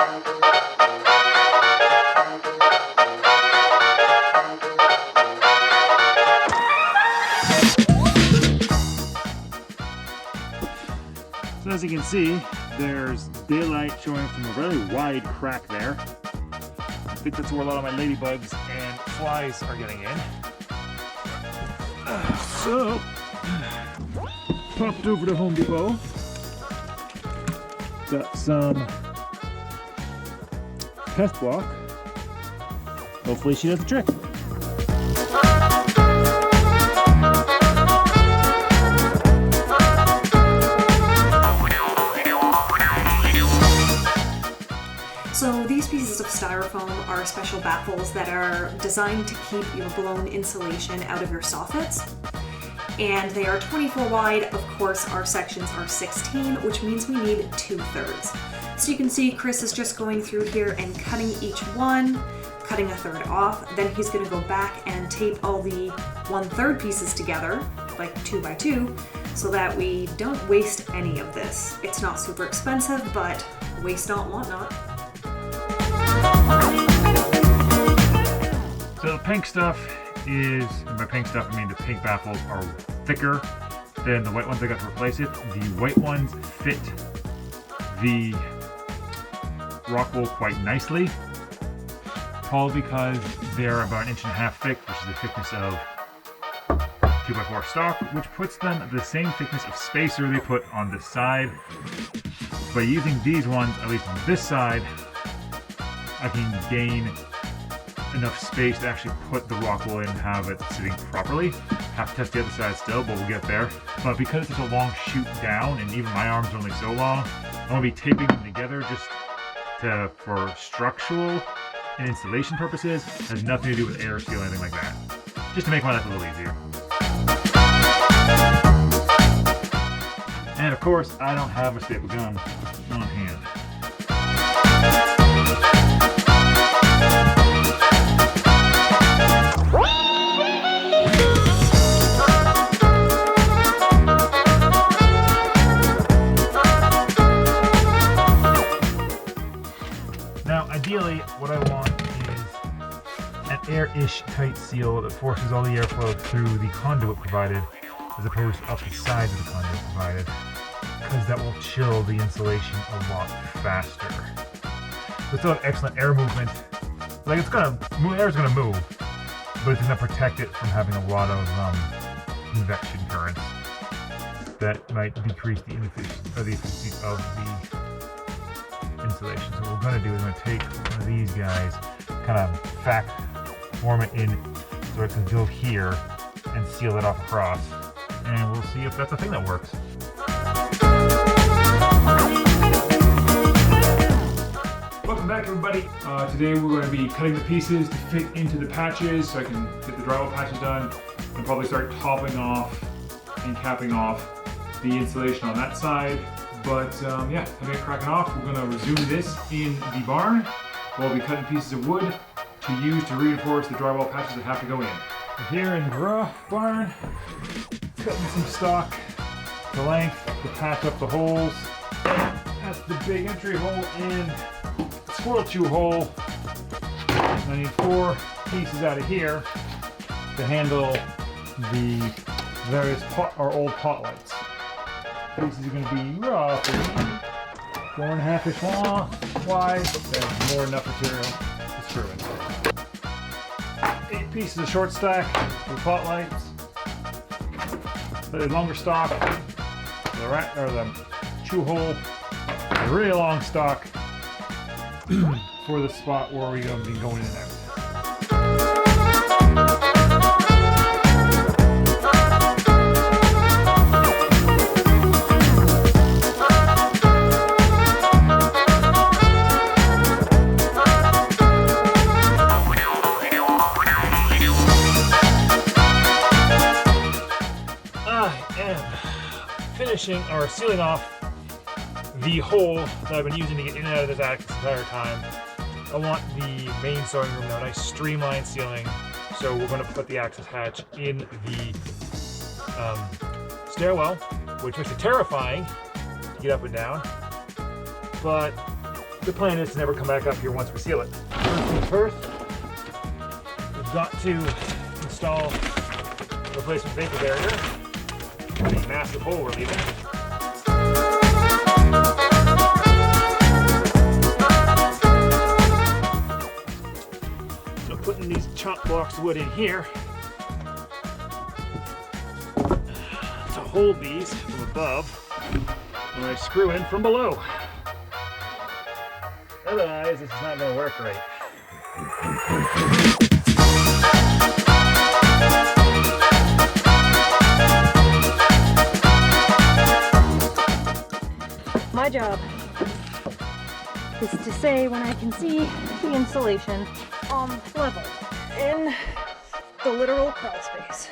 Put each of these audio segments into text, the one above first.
So as you can see, there's daylight showing from a really wide crack there. I think that's where a lot of my ladybugs and flies are getting in. So, popped over to Home Depot. Got some pest block. Hopefully she does the trick. So these pieces of styrofoam are special baffles that are designed to keep your blown insulation out of your soffits. And they are 24 wide. Of course, our sections are 16, which means we need 2/3. So you can see Chris is just going through here and cutting each one, cutting a third off. Then he's gonna go back and tape all the 1/3 pieces together, like 2 by 2, so that we don't waste any of this. It's not super expensive, but waste not, want not. So the pink stuff is, and by pink stuff I mean the pink baffles are thicker than the white ones I got to replace it. The white ones fit the rock wool quite nicely, probably because they're about 1.5 inches thick, which is the thickness of 2x4 stock, which puts them the same thickness of spacer they put on this side. By using these ones, at least on this side, I can gain enough space to actually put the rock wool in and have it sitting properly. Have to test the other side still, but we'll get there. But because it's a long shoot down, and even my arms are only so long, I'm going to be taping them together just for structural and installation purposes. It has nothing to do with air seal or anything like that. Just to make my life a little easier. And of course, I don't have a staple gun on hand. Ideally, what I want is an air-ish tight seal that forces all the airflow through the conduit provided, as opposed to up the sides of the conduit provided, because that will chill the insulation a lot faster. So it's still have excellent air movement. Like air is gonna move, but it's gonna protect it from having a lot of convection currents that might decrease the efficiency of the insulation. So what we're going to do is we're going to take one of these guys, kind of form it in so it can go here and seal it off across, and we'll see if that's a thing that works. Welcome back, everybody. Today we're going to be cutting the pieces to fit into the patches so I can get the drywall patches done and probably start topping off and capping off the insulation on that side. But yeah, having it cracking off, we're going to resume this in the barn. We'll be cutting pieces of wood to use to reinforce the drywall patches that have to go in. We're here in the barn, cutting some stock to length to patch up the holes. That's the big entry hole and squirrel chew hole. And I need 4 pieces out of here to handle the various old pot lights. Pieces are going to be roughly 4.5-ish long, wide. There's more than enough material to screw in. 8 pieces of short stack for the pot lights. The longer stock for the chew hole. A really long stock for the spot where we're going to be going in and out. Finishing or sealing off the hole that I've been using to get in and out of this attic this entire time. I want the main sewing room now nice streamlined ceiling, so we're going to put the access hatch in the stairwell, which makes it terrifying to get up and down, but the plan is to never come back up here once we seal it. First things first, we've got to install a replacement vapor barrier. Big massive hole we're leaving. So putting these chop blocks of wood in here to hold these from above when I screw in from below. Otherwise, this is not going to work right. My job is to say when I can see the insulation on level in the literal crawl space.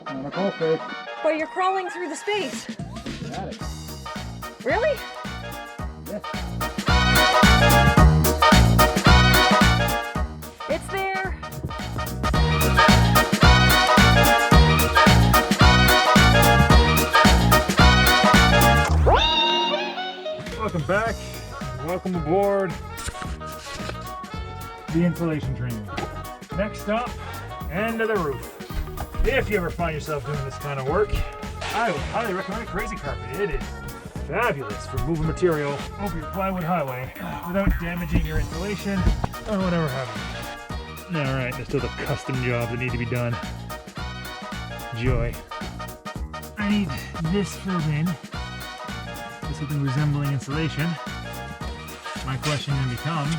Not a crawl space. But you're crawling through the space. Got it. Really? Yes. It's there. Welcome back. Welcome aboard the insulation train. Next up, end of the roof. If you ever find yourself doing this kind of work, I would highly recommend Crazy Carpet. It is fabulous for moving material over your plywood highway without damaging your insulation or whatever have you. All right, there's still the custom jobs that need to be done. Joy. I need this filled in with something resembling insulation. My question then becomes,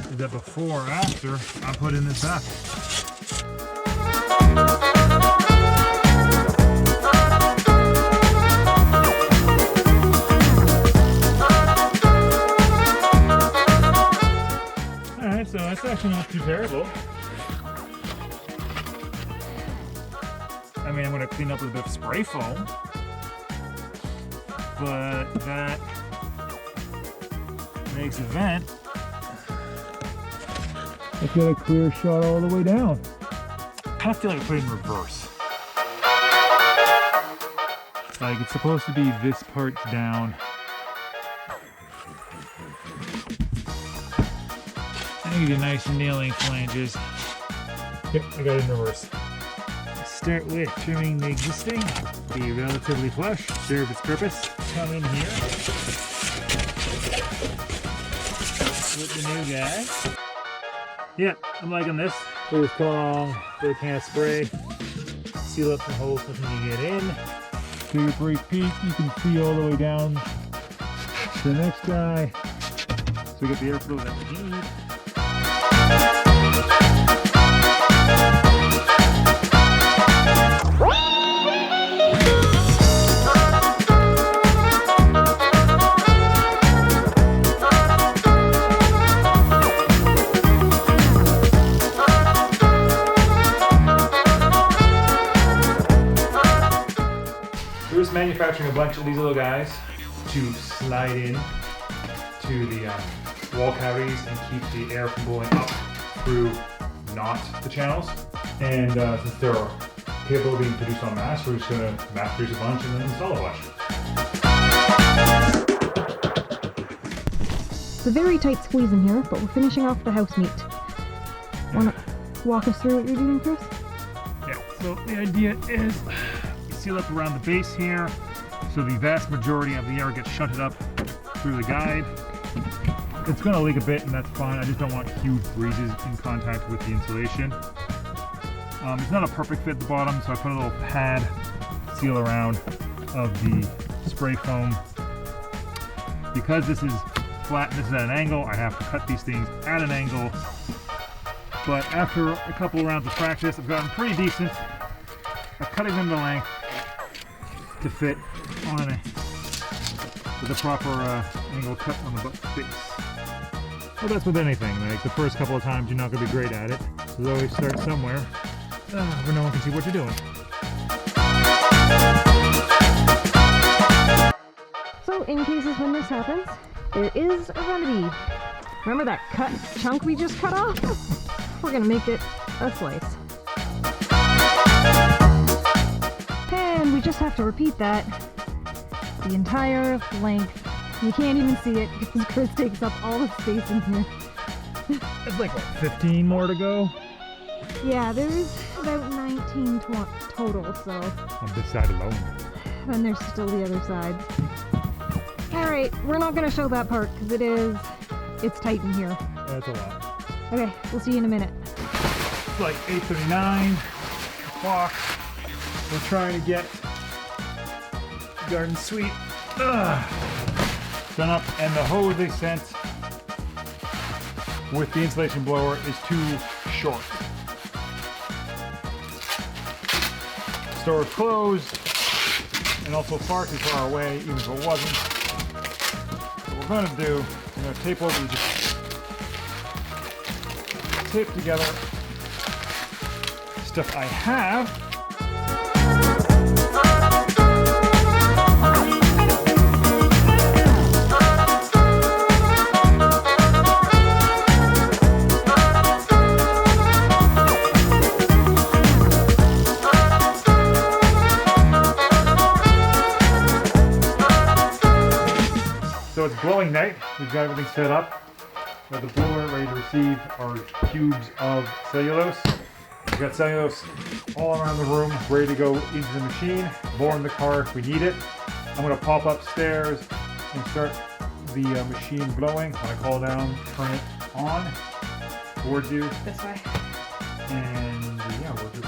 is that before or after I put in this baffle? Alright, so that's actually not too terrible. I mean, I'm going to clean up with a bit of spray foam, but that makes a vent. I get a clear shot all the way down. I kind of feel like I put it in reverse. Like it's supposed to be this part down. I need a nice nailing flanges. Yep, I got it in reverse. Start with trimming the existing. Be relatively flush, serve its purpose. Come in here with the new guy. Yeah, I'm liking this. So just come along with a can of spray, seal up some holes so when you get in. Take a brief peek, you can see all the way down to the next guy. So we get the airflow that we need. We're just manufacturing a bunch of these little guys to slide in to the wall cavities and keep the air from blowing up through not the channels. And since they're capable of being produced en masse, we're just going to mass produce a bunch and then install a bunch. It's a very tight squeeze in here, but we're finishing off the house meat. Want to walk us through what you're doing, Chris? Yeah, so the idea is you seal up around the base here so the vast majority of the air gets shunted up through the guide. It's going to leak a bit and that's fine. I just don't want huge breezes in contact with the insulation. It's not a perfect fit at the bottom, so I put a little pad seal around of the spray foam. Because this is flat and this is at an angle, I have to cut these things at an angle. But after a couple rounds of practice, I've gotten pretty decent at cutting them to length to fit on with a proper angle cut on the butt face. Well, that's with anything. Like the first couple of times, you're not going to be great at it. So always start somewhere where no one can see what you're doing. So in cases when this happens, there is a remedy. Remember that cut chunk we just cut off? We're gonna make it a slice. And we just have to repeat that the entire length You can't even see it because Chris takes up all the space in here. It's like, what, 15 more to go? Yeah, there's about 19 total, so. On this side alone. And there's still the other side. Alright, we're not going to show that part because it's tight in here. That's a lot. Okay, we'll see you in a minute. It's like 8:39 o'clock. We're trying to get the garden suite done up, and the hose they sent with the insulation blower is too short. Store is closed and also far too far away, even if it wasn't. What we're going to do, we're going to tape over these, tape together stuff I have. So it's blowing night. We've got everything set up. We have the blower ready to receive our cubes of cellulose. We've got cellulose all around the room, ready to go into the machine, blow in the car if we need it. I'm going to pop upstairs and start the machine blowing. When I call down, turn it on towards you. This way. And yeah, we'll just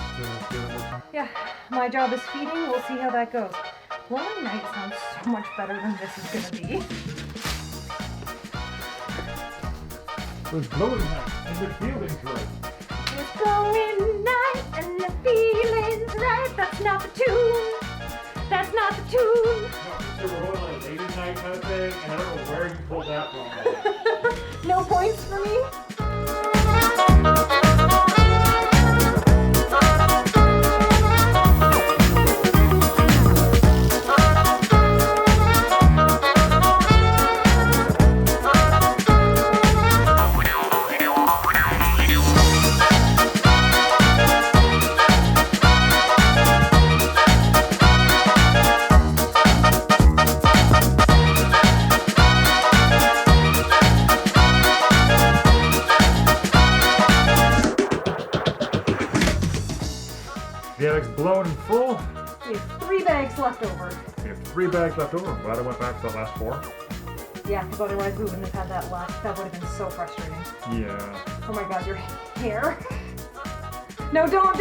get it working. Yeah, my job is feeding. We'll see how that goes. Blowing night sounds so much better than this is going to be. It's blowing night and the feeling's right. It's blowing night and the feeling's right. That's not the tune. That's not the tune. No, so we're going on a ladies' night kind of thing, and I don't know where you pulled that from. No points for me? The attic's blown and full. We have 3 bags left over. We have 3 bags left over. I'm glad I went back to the last 4. Yeah, because otherwise we wouldn't have had that last. That would have been so frustrating. Yeah. Oh my god, your hair. No, don't.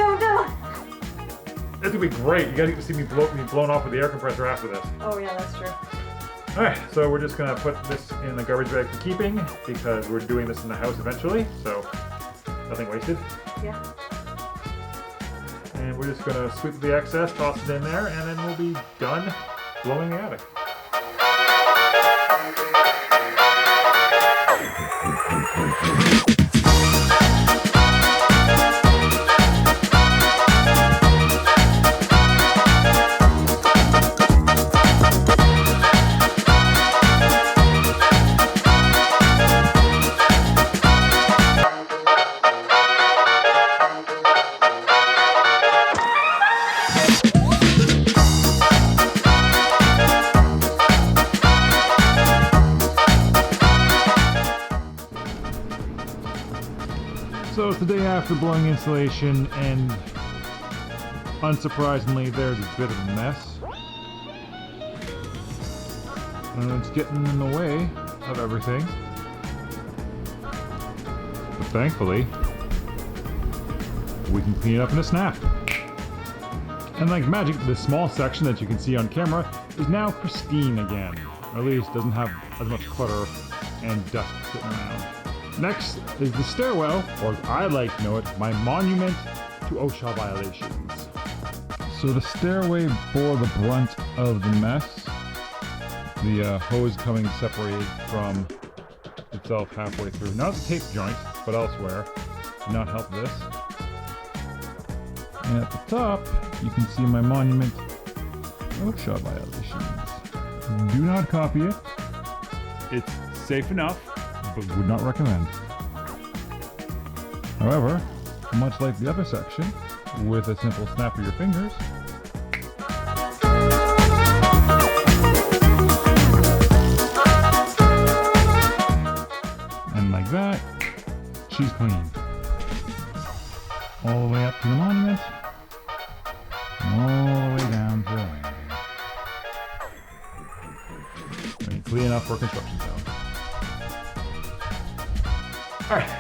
This would be great. You guys get to see me blown off with the air compressor after this. Oh yeah, that's true. Alright, so we're just going to put this in the garbage bag for keeping because we're doing this in the house eventually, so nothing wasted. Yeah. And we're just going to sweep the excess, toss it in there, and then we'll be done blowing the attic. So it's the day after blowing insulation, and unsurprisingly there's a bit of a mess. And it's getting in the way of everything. But thankfully, we can clean it up in a snap. And like magic, this small section that you can see on camera is now pristine again. Or at least doesn't have as much clutter and dust sitting around. Next is the stairwell, or as I like to know it, my monument to OSHA violations. So the stairway bore the brunt of the mess. The hose coming separated from itself halfway through. Not the tape joint, but elsewhere. Did not help this. And at the top, you can see my monument to OSHA violations. Do not copy it. It's safe enough, but would not recommend. However, much like the other section, with a simple snap of your fingers, she's clean. All the way up to the monument. And all the way down to the landing. I mean, clean enough for a construction zone. Alright,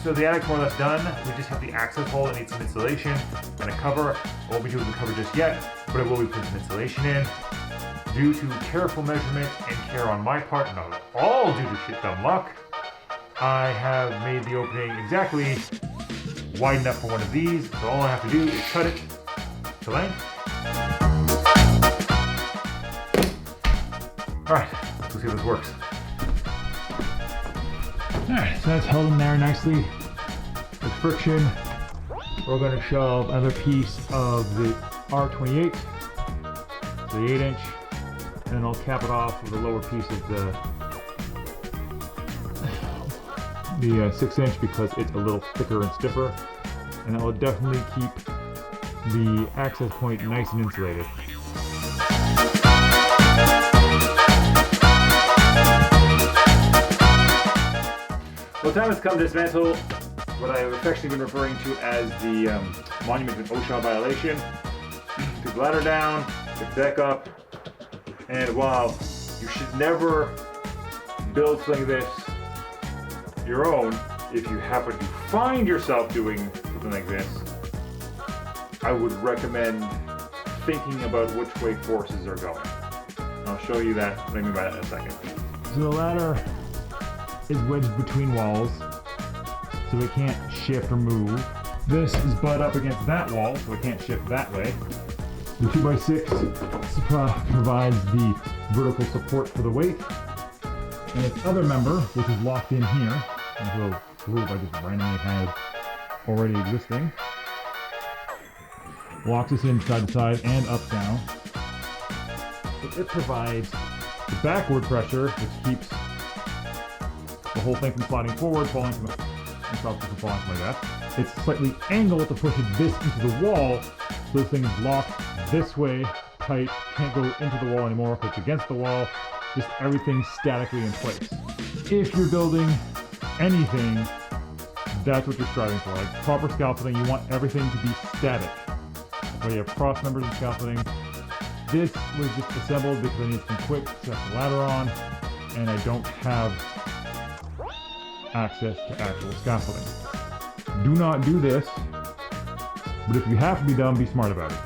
so the attic's more or less done. We just have the access hole that needs some insulation and a cover. I won't be doing the cover just yet, but I will be putting some insulation in. Due to careful measurement and care on my part, not all due to shit dumb luck, I have made the opening exactly wide enough for one of these. So all I have to do is cut it to length. Alright, let's see if this works. Alright, so that's held in there nicely with friction. We're going to shove another piece of the R28, the 8-inch, and then I'll cap it off with a lower piece of the 6-inch because it's a little thicker and stiffer, and that will definitely keep the access point nice and insulated. Well, time has come to dismantle what I have affectionately been referring to as the monument and OSHA violation. Put the ladder down, pick the deck up, and while you should never build something like this your own, if you happen to find yourself doing something like this, I would recommend thinking about which way forces are going. I'll show you that, what I mean by that in a second. So the ladder is wedged between walls, so it can't shift or move. This is butt up against that wall, so it can't shift that way. The 2x6 provides the vertical support for the weight, and its other member, which is locked in here, and a little groove I just randomly had already existing, locks us in side to side and up down. So it provides the backward pressure, which keeps the whole thing from sliding forward, falling from the, and stops it from falling from my desk. It's slightly angled to push this into the wall, so this thing is locked this way, tight, can't go into the wall anymore because it's against the wall, just everything's statically in place. If you're building anything, that's what you're striving for. Like proper scaffolding, you want everything to be static. Where you have cross members and scaffolding. This was just assembled because I need some quick set the ladder on, and I don't have access to actual scaffolding. Do not do this, but if you have to be dumb, be smart about it.